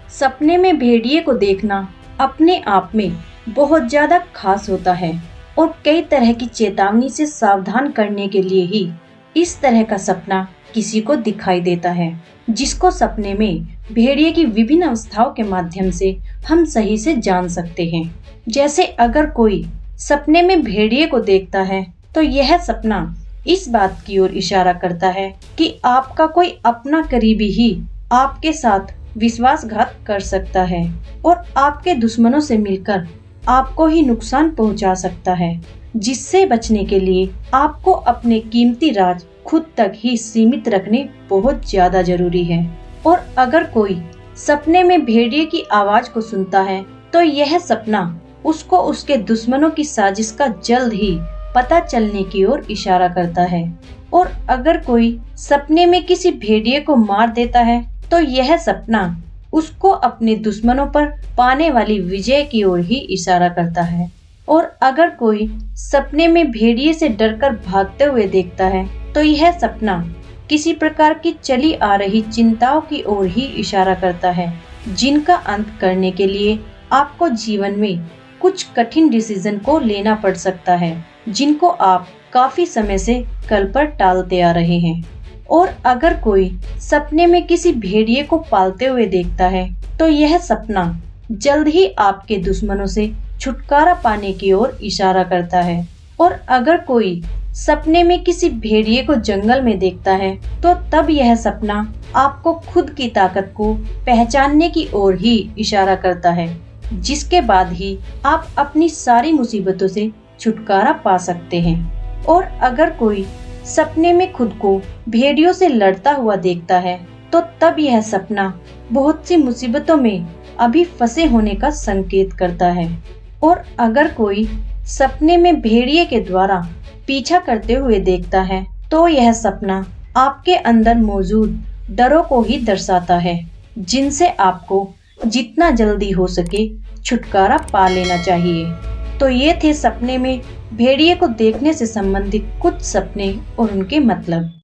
सपने में भेड़िए को देखना अपने आप में बहुत ज्यादा खास होता है और कई तरह की चेतावनी से सावधान करने के लिए ही इस तरह का सपना किसी को दिखाई देता है, जिसको सपने में भेड़िए की विभिन्न अवस्थाओं के माध्यम से हम सही से जान सकते हैं। जैसे अगर कोई सपने में भेड़िए को देखता है तो यह सपना इस बात की ओर इशारा करता है कि आपका कोई अपना करीबी ही आपके साथ विश्वासघात कर सकता है और आपके दुश्मनों से मिलकर आपको ही नुकसान पहुंचा सकता है, जिससे बचने के लिए आपको अपने कीमती राज खुद तक ही सीमित रखने बहुत ज्यादा जरूरी है। और अगर कोई सपने में भेड़िए की आवाज को सुनता है तो यह सपना उसको उसके दुश्मनों की साजिश का जल्द ही पता चलने की ओर इशारा करता है। और अगर कोई सपने में किसी भेड़िए को मार देता है तो यह सपना उसको अपने दुश्मनों पर पाने वाली विजय की ओर ही इशारा करता है। और अगर कोई सपने में भेड़िए से डरकर भागते हुए देखता है तो यह सपना किसी प्रकार की चली आ रही चिंताओं की ओर ही इशारा करता है, जिनका अंत करने के लिए आपको जीवन में कुछ कठिन डिसीजन को लेना पड़ सकता है, जिनको आप काफी समय से कल पर टालते आ रहे हैं। और अगर कोई सपने में किसी भेड़िए को पालते हुए देखता है तो यह सपना जल्द ही आपके दुश्मनों से छुटकारा पाने की ओर इशारा करता है। और अगर कोई सपने में किसी भेड़िए को जंगल में देखता है तो तब यह सपना आपको खुद की ताकत को पहचानने की ओर ही इशारा करता है, जिसके बाद ही आप अपनी सारी मुसीबतों से छुटकारा पा सकते हैं। और अगर कोई सपने में खुद को भेड़ियों से लड़ता हुआ देखता है तो तब यह सपना बहुत सी मुसीबतों में अभी फंसे होने का संकेत करता है। और अगर कोई सपने में भेड़िए के द्वारा पीछा करते हुए देखता है तो यह सपना आपके अंदर मौजूद डरों को ही दर्शाता है, जिनसे आपको जितना जल्दी हो सके छुटकारा पा लेना चाहिए। तो ये थे सपने में भेड़िए को देखने से संबंधित कुछ सपने और उनके मतलब।